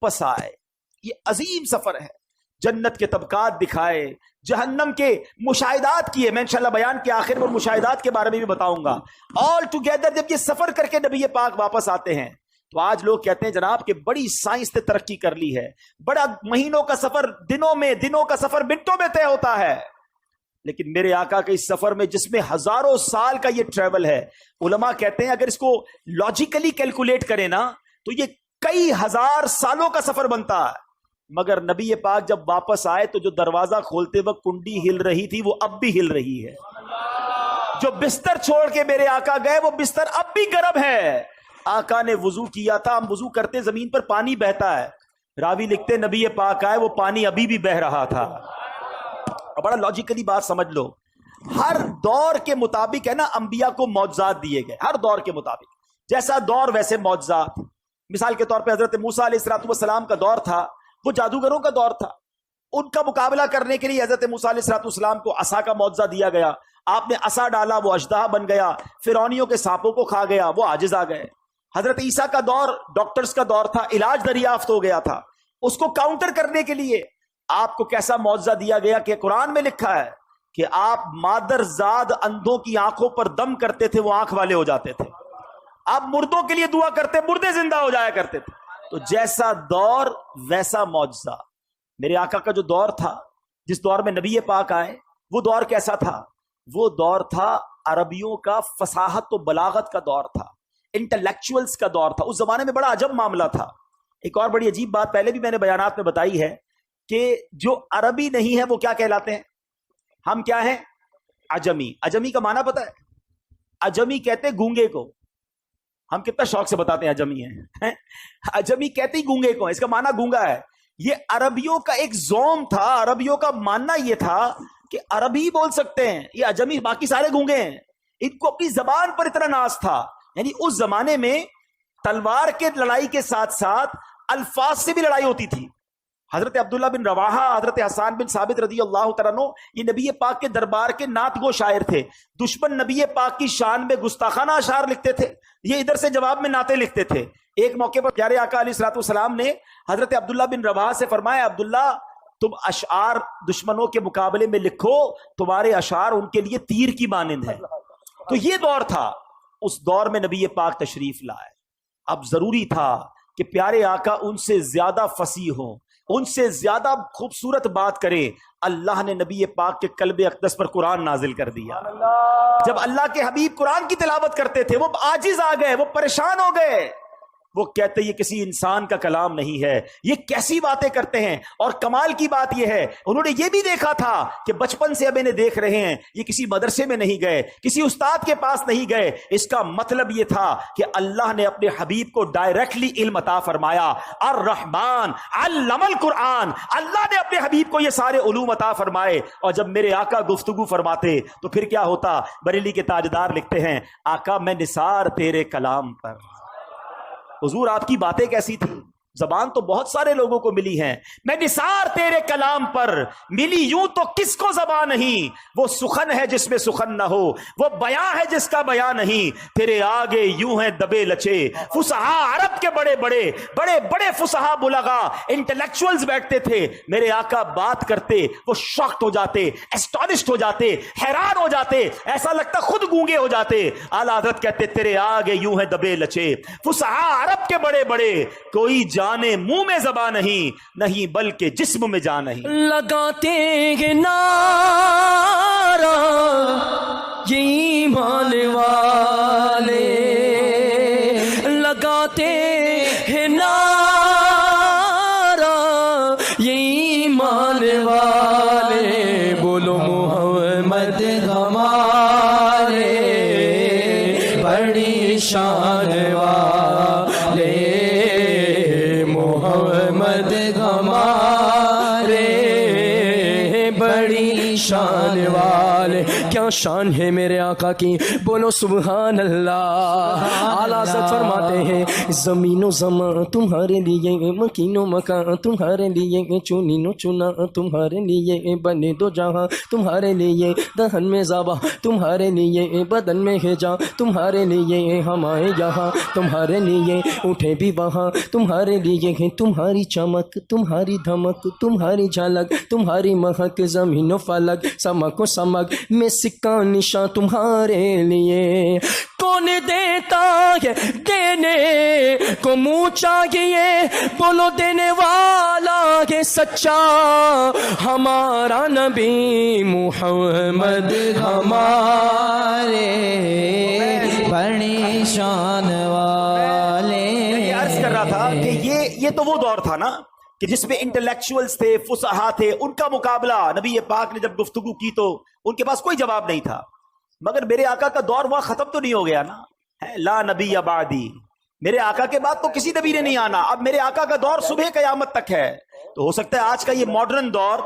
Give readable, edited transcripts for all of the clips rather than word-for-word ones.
واپس آئے. یہ عظیم سفر ہے, جنت کے طبقات دکھائے, جہنم کے مشاہدات کیے. میں انشاءاللہ بیان کے آخر میں مشاہدات کے بارے میں بھی بتاؤں گا. آل ٹوگیدر جب یہ سفر کر کے نبی پاک واپس آتے ہیں تو آج لوگ کہتے ہیں جناب کہ بڑی سائنس نے ترقی کر لی ہے, بڑا مہینوں کا سفر دنوں کا سفر منٹوں میں طے ہوتا ہے. لیکن میرے آقا کے اس سفر میں جس میں ہزاروں سال کا یہ ٹریول ہے, علماء کہتے ہیں اگر اس کو لاجیکلی کیلکولیٹ کریں نا تو یہ کئی ہزار سالوں کا سفر بنتا ہے. مگر نبی پاک جب واپس آئے تو جو دروازہ کھولتے وقت کنڈی ہل رہی تھی وہ اب بھی ہل رہی ہے. جو بستر چھوڑ کے میرے آقا گئے وہ بستر اب بھی گرم ہے. آقا نے وضو کیا تھا, ہم وضو کرتے زمین پر پانی بہتا ہے, راوی لکھتے نبی پاک آئے وہ پانی ابھی بھی بہ رہا تھا. بڑا لاجیکلی بات سمجھ لو, ہر دور کے مطابق ہے نا انبیاء کو معجزات دیے گئے, ہر دور کے مطابق جیسا دور ویسے معجزات. مثال کے طور پہ حضرت موسیٰ علیہ السلام کا دور تھا, وہ جادوگروں کا دور تھا. ان کا مقابلہ کرنے کے لیے حضرت موسیٰ علیہ السلام کو عصا کا معجزہ دیا گیا. آپ نے عصا ڈالا, وہ اژدہا بن گیا, فرعونیوں کے سانپوں کو کھا گیا, وہ عاجز آ گئے. حضرت عیسیٰ کا دور ڈاکٹرز کا دور تھا, علاج دریافت ہو گیا تھا. اس کو کاؤنٹر کرنے کے لیے آپ کو کیسا معجزہ دیا گیا کہ قرآن میں لکھا ہے کہ آپ مادر زاد اندھوں کی آنکھوں پر دم کرتے تھے, وہ آنکھ والے ہو جاتے تھے. آپ مردوں کے لیے دعا کرتے, مردے زندہ ہو جایا کرتے تھے. تو جیسا دور ویسا معجزہ. میرے آقا کا جو دور تھا, جس دور میں نبی پاک آئے, وہ دور کیسا تھا؟ وہ دور تھا عربیوں کا فصاحت و بلاغت کا دور تھا, انٹلیکچوئلز کا دور تھا. اس زمانے میں بڑا عجب معاملہ تھا. ایک اور بڑی عجیب بات پہلے بھی میں نے بیانات میں بتائی ہے کہ جو عربی نہیں ہے وہ کیا کہلاتے ہیں؟ ہم کیا ہیں؟ عجمی. عجمی کا معنی پتہ ہے؟ عجمی کہتے ہیں گونگے کو. ہم کتنا شوق سے بتاتے ہیں عجمی ہیں. عجمی کہتے ہی گونگے کو, اس کا معنی گونگا ہے. یہ عربیوں کا ایک زوم تھا, عربیوں کا ماننا یہ تھا کہ عربی بول سکتے ہیں, یہ عجمی باقی سارے گونگے ہیں. ان کو اپنی زبان پر اتنا ناز تھا. یعنی اس زمانے میں تلوار کے لڑائی کے ساتھ ساتھ الفاظ سے بھی لڑائی ہوتی تھی. حضرت عبداللہ بن رواحہ, حضرت حسان بن ثابت رضی اللہ تعالیٰ عنہ, یہ نبی پاک کے دربار کے نعت گو شاعر تھے. دشمن نبی پاک کی شان میں گستاخانہ اشعار لکھتے تھے, یہ ادھر سے جواب میں نعتیں لکھتے تھے. ایک موقع پر پیارے آقا علیہ السلام نے حضرت عبداللہ بن رواحہ سے فرمایا, عبداللہ تم اشعار دشمنوں کے مقابلے میں لکھو, تمہارے اشعار ان کے لیے تیر کی مانند ہے. تو یہ دور تھا, اس دور میں نبی پاک تشریف لائے. اب ضروری تھا کہ پیارے آقا ان سے زیادہ فصیح ہوں, ان سے زیادہ خوبصورت بات کریں. اللہ نے نبی پاک کے قلب اقدس پر قرآن نازل کر دیا. جب اللہ کے حبیب قرآن کی تلاوت کرتے تھے وہ عاجز آ گئے, وہ پریشان ہو گئے. وہ کہتے یہ کسی انسان کا کلام نہیں ہے, یہ کیسی باتیں کرتے ہیں. اور کمال کی بات یہ ہے انہوں نے یہ بھی دیکھا تھا کہ بچپن سے اب انہیں دیکھ رہے ہیں, یہ کسی مدرسے میں نہیں گئے, کسی استاد کے پاس نہیں گئے. اس کا مطلب یہ تھا کہ اللہ نے اپنے حبیب کو ڈائریکٹلی علم عطا فرمایا. الرحمن علم القرآن, اللہ نے اپنے حبیب کو یہ سارے علوم عطا فرمائے. اور جب میرے آقا گفتگو فرماتے تو پھر کیا ہوتا؟ بریلی کے تاجدار لکھتے ہیں, آقا میں نثار تیرے کلام پر. حضور آپ کی باتیں کیسی تھی؟ زبان تو بہت سارے لوگوں کو ملی ہیں, میں نثار تیرے کلام پر ملی یوں تو کس کو زبان نہیں. وہ سخن ہے جس میں سخن نہ ہو, وہ بیاں ہے جس کا بیاں نہیں. تیرے آگے یوں ہیں دبے لچے فصحا عرب کے بڑے بڑے بڑے بڑے فصحا بلغا انٹلیکچوئلز بیٹھتے تھے. میرے آقا بات کرتے وہ شاکڈ ہو جاتے, اسٹانشڈ ہو جاتے, حیران ہو جاتے, ایسا لگتا خود گونگے ہو جاتے. اعلیٰ حضرت کہتے تیرے آگے یوں ہیں دبے لچے فصحا عرب کے بڑے بڑے, کوئی جانے منہ میں زبان نہیں, نہیں بلکہ جسم میں جان نہیں. لگاتے ہیں نعرہ یہ ایمان والے, لگاتے ہیں نعرہ یہ ایمان والے. بولو محمد ہمارے بڑی شان والے, محمد ہمارے بڑی شان والے. کیا شان ہے میرے آقا کی، بولو سبحان اللہ۔ اعلیٰ حضرت فرماتے ہیں زمین و زمان تمہارے لیے، مکین و مکان تمہارے لیے، چنین و چنا تمہارے لیے، بنے دو جہاں تمہارے لیے، دہن میں زابا تمہارے لیے، بدن میں ہے جاں تمہارے لیے، ہم آئے یہاں تمہارے لیے، اٹھے بھی وہاں تمہارے لیے، تمہاری چمک تمہاری دھمک تمہاری جھلک تمہاری مہک، زمین و فلک سمک و سمک میں سکہ نشان تمہارے لیے۔ کون دیتا ہے دینے کو منہ چاہیے، بولو دینے والا ہے سچا ہمارا نبی محمد ہمارے بڑی شان والے۔ یہ عرض کر رہا تھا کہ یہ تو وہ دور تھا نا کہ جس میں انٹلیکچوئلز تھے، فصحا تھے، ان کا مقابلہ نبی پاک نے جب گفتگو کی تو ان کے پاس کوئی جواب نہیں تھا۔ مگر میرے آقا کا دور وہاں ختم تو نہیں ہو گیا نا، لا نبی بعدی، میرے آقا کے بعد تو کسی نبی نے نہیں آنا، اب میرے آقا کا دور صبح قیامت تک ہے۔ تو ہو سکتا ہے آج کا یہ ماڈرن دور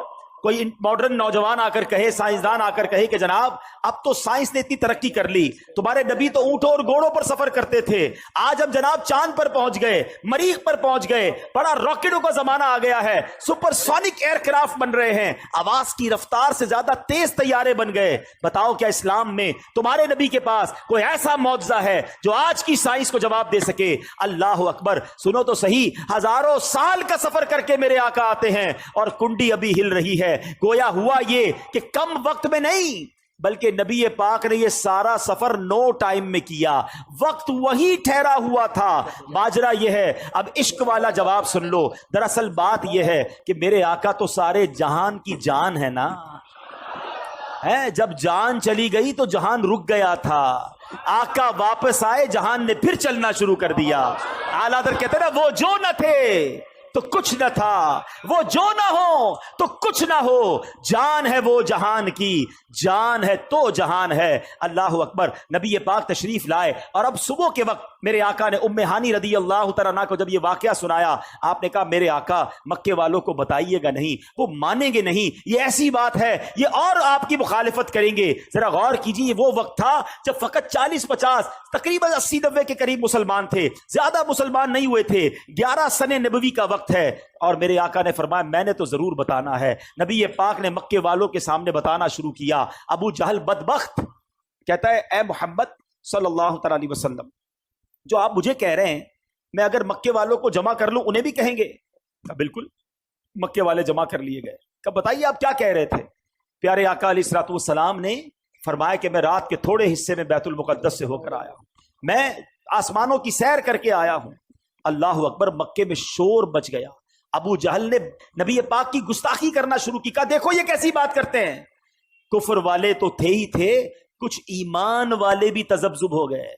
کوئی ماڈرن نوجوان آ کر کہے، سائنسدان آ کر کہے کہ جناب اب تو سائنس نے اتنی ترقی کر لی، تمہارے نبی تو اونٹوں اور گھوڑوں پر سفر کرتے تھے، آج ہم جناب چاند پر پہنچ گئے، مریخ پر پہنچ گئے، بڑا راکٹوں کا زمانہ آ گیا ہے، سپر سونک ایئر کرافٹ بن رہے ہیں، آواز کی رفتار سے زیادہ تیز طیارے بن گئے۔ بتاؤ کیا اسلام میں تمہارے نبی کے پاس کوئی ایسا معجزہ ہے جو آج کی سائنس کو جواب دے سکے؟ اللہ اکبر، سنو تو صحیح، ہزاروں سال کا سفر کر کے میرے آقا آتے ہیں اور کنڈی ابھی ہل رہی ہے۔ گویا ہوا یہ کہ کم وقت میں نہیں بلکہ نبی پاک نے یہ سارا سفر 9 ٹائم میں کیا، وقت وہی ٹھہرا ہوا تھا۔ ماجرا یہ ہے، اب عشق والا جواب سن لو، دراصل بات یہ ہے کہ میرے آقا تو سارے جہان کی جان ہے نا، جب جان چلی گئی تو جہان رک گیا تھا، آقا واپس آئے جہان نے پھر چلنا شروع کر دیا۔ اعلیٰ حضرت کہتے ہیں نا، وہ جو نہ تھے تو کچھ نہ تھا، وہ جو نہ ہو تو کچھ نہ ہو، جان ہے وہ جہان کی، جان ہے تو جہان ہے۔ اللہ اکبر، نبی پاک تشریف لائے اور اب صبح کے وقت میرے آقا نے ام ہانی رضی اللہ تعالیٰ عنہ کو جب یہ واقعہ سنایا، آپ نے کہا میرے آقا مکے والوں کو بتائیے گا نہیں، وہ مانیں گے نہیں، یہ ایسی بات ہے یہ اور آپ کی مخالفت کریں گے۔ ذرا غور کیجیے، یہ وہ وقت تھا جب فقط 40-50 تقریباً 80-90 کے قریب مسلمان تھے، زیادہ مسلمان نہیں ہوئے تھے، 11 سن نبوی کا وقت ہے، اور میرے آقا نے فرمایا میں نے تو ضرور بتانا ہے۔ نبی پاک نے مکے والوں کے سامنے بتانا شروع کیا۔ ابو جہل بدبخت کہتا ہے اے محمد صلی اللہ تعالی علیہ وسلم، جو آپ مجھے کہہ رہے ہیں میں اگر مکے والوں کو جمع کر لوں انہیں بھی کہیں گے؟ بالکل، مکے والے جمع کر لیے گئے۔ کب بتائیے آپ کیا کہہ رہے تھے؟ پیارے آقا علیہ الصلوۃ والسلام نے فرمایا کہ میں رات کے تھوڑے حصے میں بیت المقدس سے ہو کر آیا ہوں، میں آسمانوں کی سیر کر کے آیا ہوں۔ اللہ اکبر، مکے میں شور بچ گیا۔ ابو جہل نے نبی پاک کی گستاخی کرنا شروع کی، کہا دیکھو یہ کیسی بات کرتے ہیں۔ کفر والے تو تھے ہی تھے، کچھ ایمان والے بھی تذبذب ہو گئے،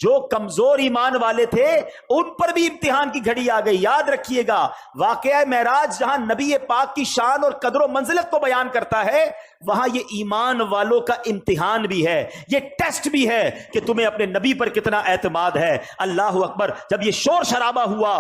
جو کمزور ایمان والے تھے ان پر بھی امتحان کی گھڑی آ گئی۔ یاد رکھیے گا، واقعہ معراج جہاں نبی پاک کی شان اور قدر و منزلت کو بیان کرتا ہے، وہاں یہ ایمان والوں کا امتحان بھی ہے، یہ ٹیسٹ بھی ہے کہ تمہیں اپنے نبی پر کتنا اعتماد ہے۔ اللہ اکبر، جب یہ شور شرابہ ہوا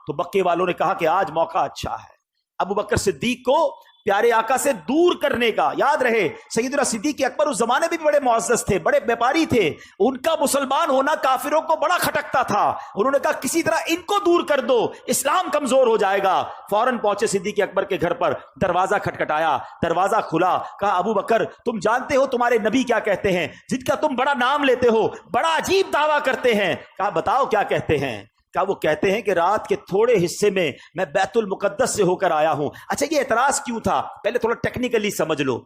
تو مکے والوں نے کہا کہ آج موقع اچھا ہے ابو بکر صدیق کو پیارے آقا سے دور کرنے کا۔ یاد رہے سیدنا صدیق اکبر اس زمانے میں بھی بڑے معزز تھے، بڑے بیپاری تھے، ان کا مسلمان ہونا کافروں کو بڑا کھٹکتا تھا۔ انہوں نے کہا کسی طرح ان کو دور کر دو، اسلام کمزور ہو جائے گا۔ فوراً پہنچے صدیق اکبر کے گھر پر، دروازہ کھٹکھٹایا، دروازہ کھلا، کہا ابو بکر تم جانتے ہو تمہارے نبی کیا کہتے ہیں، جن کا تم بڑا نام لیتے ہو، بڑا عجیب دعویٰ کرتے ہیں۔ کہا بتاؤ کیا کہتے ہیں؟ کہا وہ کہتے ہیں کہ رات کے تھوڑے حصے میں میں بیت المقدس سے ہو کر آیا ہوں۔ اچھا یہ اعتراض کیوں تھا؟ پہلے تھوڑا ٹیکنیکلی سمجھ لو۔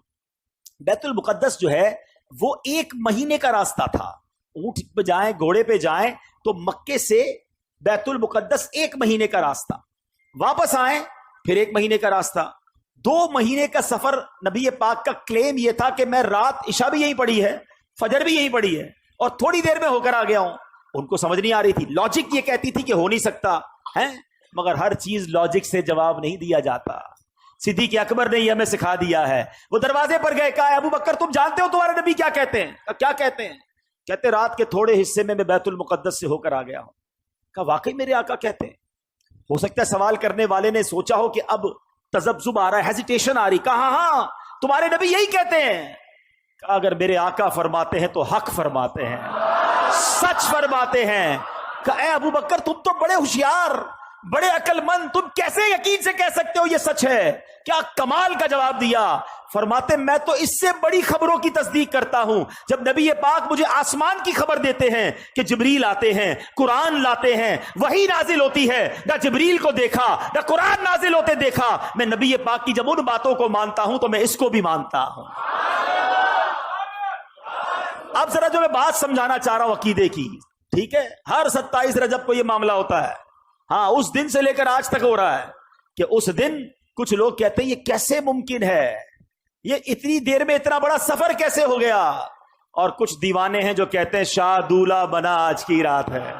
بیت المقدس جو ہے وہ 1 مہینے کا راستہ تھا، اونٹ پہ جائیں گھوڑے پہ جائیں تو مکے سے بیت المقدس 1 مہینے کا راستہ، واپس آئیں پھر 1 مہینے کا راستہ، 2 مہینے کا سفر۔ نبی پاک کا کلیم یہ تھا کہ میں رات عشاء بھی یہیں پڑھی ہے، فجر بھی یہیں پڑھی ہے اور تھوڑی دیر میں ہو کر آ گیا ہوں۔ ان کو سمجھ نہیں آ رہی تھی، لاجک یہ کہتی تھی کہ ہو نہیں سکتا ہے، مگر ہر چیز لاجک سے جواب نہیں دیا جاتا۔ صدیق اکبر نے یہ ہمیں سکھا دیا ہے۔ وہ دروازے پر گئے، کہا ابو بکر تم جانتے ہو تمہارے نبی کیا کہتے ہیں؟ کہا کیا کہتے ہیں؟ کہتے رات کے تھوڑے حصے میں بیت المقدس سے ہو کر آ گیا ہوں۔ کہا واقعی میرے آقا کہتے ہیں؟ ہو سکتا ہے سوال کرنے والے نے سوچا ہو کہ اب تذبذب آ رہا ہے، ہیزیٹیشن آ رہی، کہا ہاں تمہارے نبی یہی کہتے ہیں۔ اگر میرے آقا فرماتے ہیں تو حق فرماتے ہیں, سچ فرماتے ہیں. کہ اے ابو بکر تم تو بڑے ہوشیار, بڑے عقل مند, تم کیسے یقین سے کہہ سکتے ہو یہ سچ ہے؟ کیا کمال کا جواب دیا. فرماتے میں تو اس سے بڑی خبروں کی تصدیق کرتا ہوں. جب نبی پاک مجھے آسمان کی خبر دیتے ہیں کہ جبریل آتے ہیں, قرآن لاتے ہیں, وحی نازل ہوتی ہے, نہ جبریل کو دیکھا نہ قرآن نازل ہوتے دیکھا, میں نبی پاک کی جب ان باتوں کو مانتا ہوں تو میں اس کو بھی مانتا ہوں. اب ذرا جو میں بات سمجھانا چاہ رہا ہوں عقیدے کی, ٹھیک ہے, ہر 27 رجب کو یہ معاملہ ہوتا ہے. ہاں, اس دن سے لے کر آج تک ہو رہا ہے کہ اس دن کچھ لوگ کہتے ہیں یہ کیسے ممکن ہے, یہ اتنی دیر میں اتنا بڑا سفر کیسے ہو گیا. اور کچھ دیوانے ہیں جو کہتے ہیں شاہ دولہ بنا آج کی رات ہے.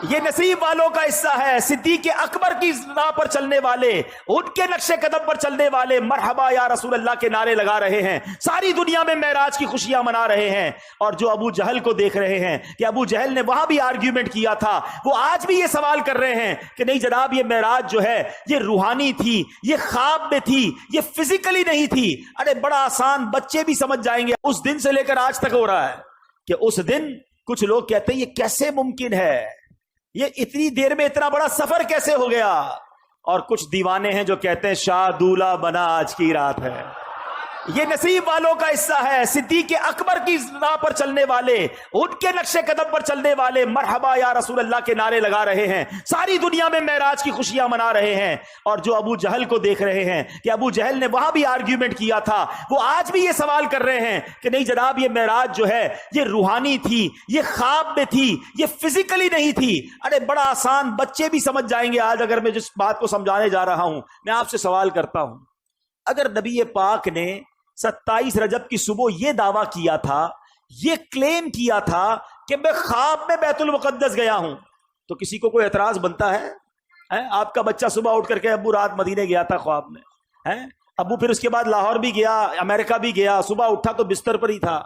یہ نصیب والوں کا حصہ ہے. صدیق اکبر کی راہ پر چلنے والے, ان کے نقش قدم پر چلنے والے مرحبا یا رسول اللہ کے نعرے لگا رہے ہیں, ساری دنیا میں معراج کی خوشیاں منا رہے ہیں. اور جو ابو جہل کو دیکھ رہے ہیں کہ ابو جہل نے وہاں بھی آرگیومنٹ کیا تھا, وہ آج بھی یہ سوال کر رہے ہیں کہ نہیں جناب یہ معراج جو ہے یہ روحانی تھی, یہ خواب میں تھی, یہ فزیکلی نہیں تھی. ارے بڑا آسان, بچے بھی سمجھ جائیں گے. اس دن سے لے کر آج تک ہو رہا ہے کہ اس دن کچھ لوگ کہتے ہیں یہ کیسے ممکن ہے, یہ اتنی دیر میں اتنا بڑا سفر کیسے ہو گیا. اور کچھ دیوانے ہیں جو کہتے ہیں شاہ دولہ بنا آج کی رات ہے. یہ نصیب والوں کا حصہ ہے. صدیق اکبر کی راہ پر چلنے والے, ان کے نقش قدم پر چلنے والے مرحبا یا رسول اللہ کے نعرے لگا رہے ہیں, ساری دنیا میں معراج کی خوشیاں منا رہے ہیں. اور جو ابو جہل کو دیکھ رہے ہیں کہ ابو جہل نے وہاں بھی آرگیومنٹ کیا تھا, وہ آج بھی یہ سوال کر رہے ہیں کہ نہیں جناب یہ معراج جو ہے یہ روحانی تھی, یہ خواب میں تھی, یہ فزیکلی نہیں تھی. ارے بڑا آسان, بچے بھی سمجھ جائیں گے. آج اگر میں جس بات کو سمجھانے جا رہا ہوں, میں آپ سے سوال کرتا ہوں, اگر نبی پاک نے 27 رجب کی صبح یہ دعویٰ کیا تھا, یہ کلیم کیا تھا کہ میں خواب میں بیت المقدس گیا ہوں, تو کسی کو کوئی اعتراض بنتا ہے؟ آپ کا بچہ صبح اٹھ کر کے ابو رات مدینے گیا تھا خواب میں, ابو پھر اس کے بعد لاہور بھی گیا, امریکہ بھی گیا, صبح اٹھا تو بستر پر ہی تھا,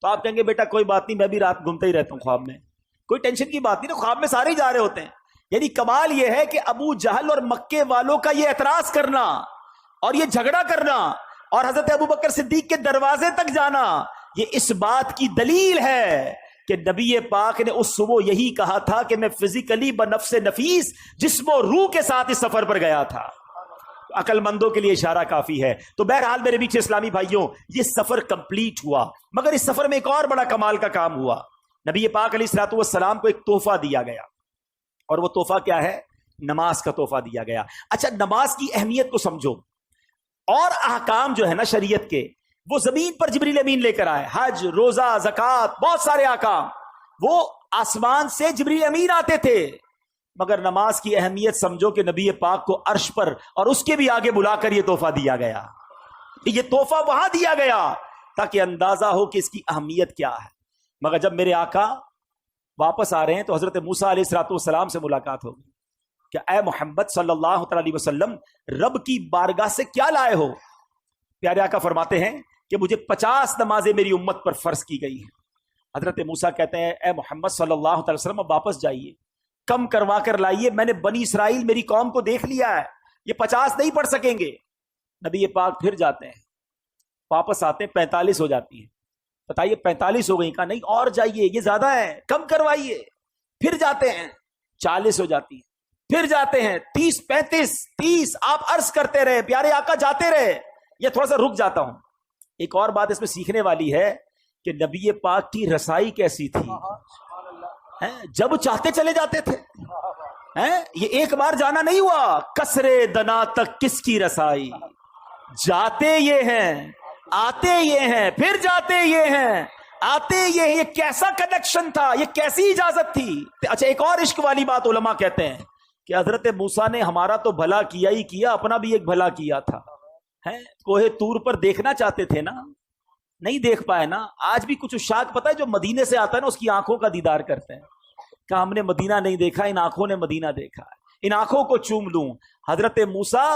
تو آپ کہیں گے بیٹا کوئی بات نہیں, میں بھی رات گھومتا ہی رہتا ہوں خواب میں, کوئی ٹینشن کی بات نہیں نا, خواب میں سارے ہی جا رہے ہوتے ہیں. یعنی کمال یہ ہے کہ ابو جہل اور مکے والوں کا یہ اعتراض کرنا اور یہ جھگڑا کرنا اور حضرت ابو بکر صدیق کے دروازے تک جانا, یہ اس بات کی دلیل ہے کہ نبی پاک نے اس صبح یہی کہا تھا کہ میں فزیکلی بنفس نفیس جسم و روح کے ساتھ اس سفر پر گیا تھا. عقل مندوں کے لیے اشارہ کافی ہے. تو بہرحال میرے بیچ اسلامی بھائیوں, یہ سفر کمپلیٹ ہوا, مگر اس سفر میں ایک اور بڑا کمال کا کام ہوا. نبی پاک علیہ الصلوۃ والسلام کو ایک تحفہ دیا گیا, اور وہ تحفہ کیا ہے؟ نماز کا تحفہ دیا گیا. اچھا, نماز کی اہمیت کو سمجھو. اور احکام جو ہے نا شریعت کے, وہ زمین پر جبریل امین لے کر آئے. حج, روزہ, زکوٰۃ, بہت سارے احکام وہ آسمان سے جبریل امین آتے تھے. مگر نماز کی اہمیت سمجھو کہ نبی پاک کو عرش پر اور اس کے بھی آگے بلا کر یہ تحفہ دیا گیا. یہ تحفہ وہاں دیا گیا تاکہ اندازہ ہو کہ اس کی اہمیت کیا ہے. مگر جب میرے آقا واپس آ رہے ہیں تو حضرت موسیٰ علیہ الصلوۃ والسلام سے ملاقات ہوگی کہ اے محمد صلی اللہ تعالی علیہ وسلم, رب کی بارگاہ سے کیا لائے ہو؟ پیارے آقا فرماتے ہیں کہ مجھے 50 نمازیں میری امت پر فرض کی گئی ہیں. حضرت موسیٰ کہتے ہیں اے محمد صلی اللہ تعالی وسلم اب واپس جائیے, کم کروا کر لائیے, میں نے بنی اسرائیل میری قوم کو دیکھ لیا ہے, یہ 50 نہیں پڑھ سکیں گے. نبی پاک پھر جاتے ہیں, واپس آتے ہیں, 45 ہو جاتی ہیں. بتائیے 45 ہو گئی, کہا نہیں اور جائیے, یہ زیادہ ہے, کم کروائیے. پھر جاتے ہیں, 40 ہو جاتی ہیں. پھر جاتے ہیں 30, 35, 30. آپ عرض کرتے رہے, پیارے آقا جاتے رہے. یہ تھوڑا سا رک جاتا ہوں. ایک اور بات اس میں سیکھنے والی ہے کہ نبی پاک کی رسائی کیسی تھی. جب چاہتے چلے جاتے تھے. یہ ایک بار جانا نہیں ہوا, کسرے دنا تک کس کی رسائی, جاتے یہ ہیں, آتے یہ ہیں, پھر جاتے یہ ہیں, آتے یہ کیسا کنیکشن تھا, یہ کیسی اجازت تھی. اچھا, ایک اور عشق والی بات علماء کہتے ہیں کہ حضرت موسیٰ نے ہمارا تو بھلا کیا ہی کیا, اپنا بھی ایک بھلا کیا تھا. کوہ طور پر دیکھنا چاہتے تھے نا, نہیں دیکھ پائے نا. آج بھی کچھ عشاق پتہ ہے جو مدینے سے آتا ہے نا, اس کی آنکھوں کا دیدار کرتے ہیں کہ ہم نے مدینہ نہیں دیکھا, ان آنکھوں نے مدینہ دیکھا ہے, ان آنکھوں کو چوم لوں. حضرت موسیٰ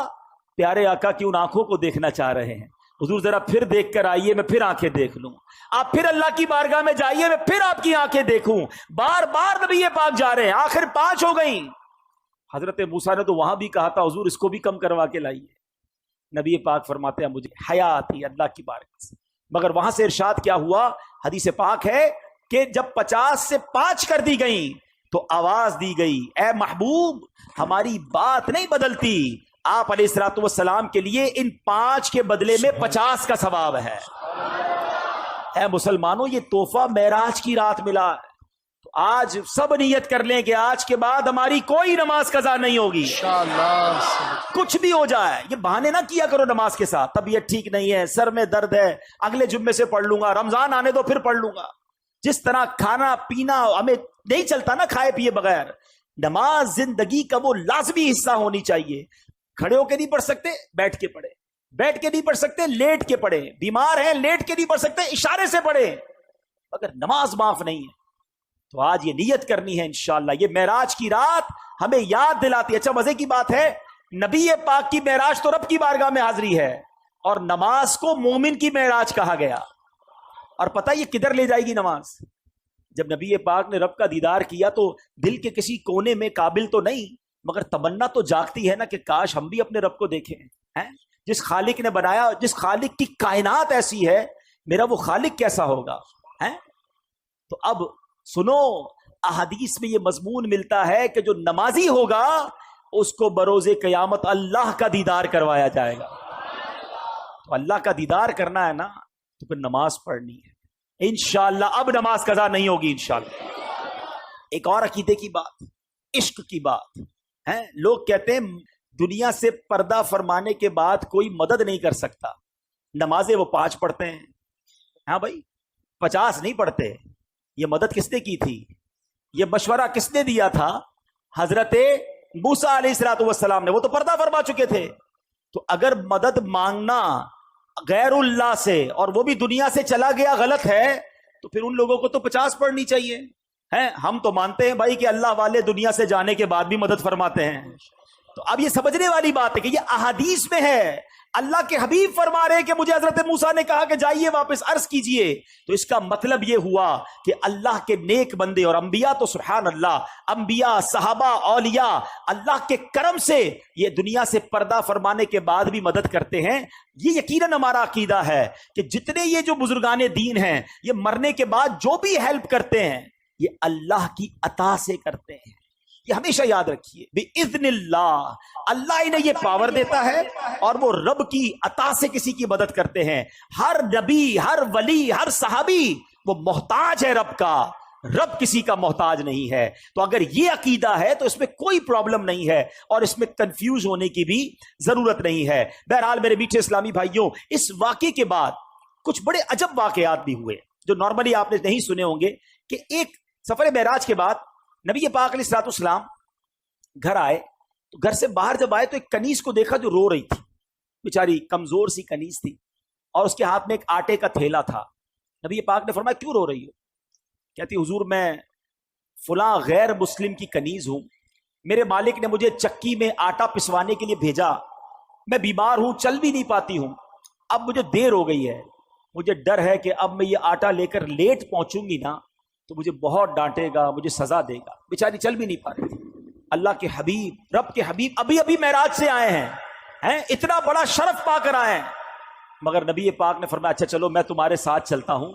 پیارے آقا کی ان آنکھوں کو دیکھنا چاہ رہے ہیں. حضور ذرا پھر دیکھ کر آئیے, میں پھر آنکھیں دیکھ لوں. آپ پھر اللہ کی بارگاہ میں جائیے, میں پھر آپ کی آنکھیں دیکھوں. بار بار نبی پاک جا رہے ہیں, آخر 5 ہو گئیں. حضرت موسیٰ نے تو وہاں بھی کہا تھا حضور اس کو بھی کم کروا کے لائیے. نبی پاک فرماتے ہیں مجھے حیا آتی ہے اللہ کی بارگاہ سے, مگر وہاں سے ارشاد کیا ہوا؟ حدیث پاک ہے کہ جب 50 سے 5 کر دی گئیں تو آواز دی گئی، اے محبوب ہماری بات نہیں بدلتی، آپ علیہ الصلوۃ والسلام کے لیے ان 5 کے بدلے میں 50 کا ثواب ہے۔ اے مسلمانوں، یہ تحفہ معراج کی رات ملا ہے، تو آج سب نیت کر لیں کہ آج کے بعد ہماری کوئی نماز قضا نہیں ہوگی انشاءاللہ۔ کچھ بھی ہو جائے۔ یہ بہانے نہ کیا کرو نماز کے ساتھ، طبیعت ٹھیک نہیں ہے، سر میں درد ہے، اگلے جمعے سے پڑھ لوں گا، رمضان آنے دو پھر پڑھ لوں گا۔ جس طرح کھانا پینا ہمیں نہیں چلتا نا کھائے پیے بغیر، نماز زندگی کا وہ لازمی حصہ ہونی چاہیے۔ کھڑے ہو کے نہیں پڑھ سکتے، بیٹھ کے پڑھے، بیٹھ کے نہیں پڑھ سکتے، لیٹ کے پڑھے، بیمار ہیں لیٹ کے نہیں پڑھ سکتے، اشارے سے پڑھے، مگر نماز معاف نہیں ہے۔ تو آج یہ نیت کرنی ہے انشاءاللہ۔ یہ معراج کی رات ہمیں یاد دلاتی ہے۔ اچھا مزے کی بات ہے، نبی پاک کی معراج تو رب کی بارگاہ میں حاضری ہے، اور نماز کو مومن کی معراج کہا گیا۔ اور پتہ یہ کدھر لے جائے گی نماز؟ جب نبی پاک نے رب کا دیدار کیا تو دل کے کسی کونے میں، قابل تو نہیں مگر تمنا تو جاگتی ہے نا کہ کاش ہم بھی اپنے رب کو دیکھیں ہیں۔ جس خالق نے بنایا، جس خالق کی کائنات ایسی ہے، میرا وہ خالق کیسا ہوگا ہیں؟ تو اب سنو، احادیث میں یہ مضمون ملتا ہے کہ جو نمازی ہوگا اس کو بروز قیامت اللہ کا دیدار کروایا جائے گا۔ تو اللہ کا دیدار کرنا ہے نا تو پھر نماز پڑھنی ہے انشاءاللہ۔ اب نماز قضا نہیں ہوگی انشاءاللہ۔ ایک اور عقیدے کی بات، عشق کی بات ہے۔ لوگ کہتے ہیں دنیا سے پردہ فرمانے کے بعد کوئی مدد نہیں کر سکتا، نمازیں وہ 5 پڑھتے ہیں۔ ہاں بھائی، 50 نہیں پڑھتے۔ یہ مدد کس نے کی تھی؟ یہ مشورہ کس نے دیا تھا؟ حضرت موسیٰ علیہ الصلوۃ والسلام نے۔ وہ تو پردہ فرما چکے تھے۔ تو اگر مدد مانگنا غیر اللہ سے اور وہ بھی دنیا سے چلا گیا غلط ہے، تو پھر ان لوگوں کو تو 50 پڑھنی چاہیے ہیں۔ ہم تو مانتے ہیں بھائی کہ اللہ والے دنیا سے جانے کے بعد بھی مدد فرماتے ہیں۔ تو اب یہ سمجھنے والی بات ہے کہ یہ احادیث میں ہے، اللہ کے حبیب فرما رہے ہیں کہ مجھے حضرت موسیٰ نے کہا کہ جائیے واپس عرض کیجئے۔ تو اس کا مطلب یہ ہوا کہ اللہ کے نیک بندے اور انبیاء تو سبحان اللہ، انبیاء، صحابہ، اولیاء اللہ کے کرم سے یہ دنیا سے پردہ فرمانے کے بعد بھی مدد کرتے ہیں۔ یہ یقیناً ہمارا عقیدہ ہے کہ جتنے یہ جو بزرگان دین ہیں، یہ مرنے کے بعد جو بھی ہیلپ کرتے ہیں یہ اللہ کی عطا سے کرتے ہیں۔ یہ ہمیشہ یاد رکھیے، بِإِذْنِ اللہ، اللہ انہیں یہ پاور دیتا ہے اور وہ رب کی عطا سے کسی کی مدد کرتے ہیں۔ ہر نبی، ہر ولی، ہر صحابی وہ محتاج ہے رب کا، رب کسی کا محتاج نہیں ہے۔ تو اگر یہ عقیدہ ہے تو اس میں کوئی پرابلم نہیں ہے اور اس میں کنفیوز ہونے کی بھی ضرورت نہیں ہے۔ بہرحال میرے میٹھے اسلامی بھائیوں، اس واقعے کے بعد کچھ بڑے عجب واقعات بھی ہوئے جو نارملی آپ نے نہیں سنے ہوں گے۔ کہ ایک سفر معراج کے بعد نبی پاک علیہ الصلوۃ والسلام گھر آئے، تو گھر سے باہر جب آئے تو ایک کنیز کو دیکھا جو رو رہی تھی، بیچاری کمزور سی کنیز تھی، اور اس کے ہاتھ میں ایک آٹے کا تھیلا تھا۔ نبی پاک نے فرمایا کیوں رو رہی ہو؟ کہتی حضور میں فلاں غیر مسلم کی کنیز ہوں، میرے مالک نے مجھے چکی میں آٹا پسوانے کے لیے بھیجا، میں بیمار ہوں، چل بھی نہیں پاتی ہوں، اب مجھے دیر ہو گئی ہے، مجھے ڈر ہے کہ اب میں یہ آٹا لے کر لیٹ پہنچوں گی نا تو مجھے بہت ڈانٹے گا، مجھے سزا دے گا۔ بیچاری چل بھی نہیں پا رہی تھی۔ اللہ کے حبیب، رب کے حبیب ابھی معراج سے آئے ہیں، اتنا بڑا شرف پا کر آئے ہیں، مگر نبی پاک نے فرمایا اچھا چلو میں تمہارے ساتھ چلتا ہوں،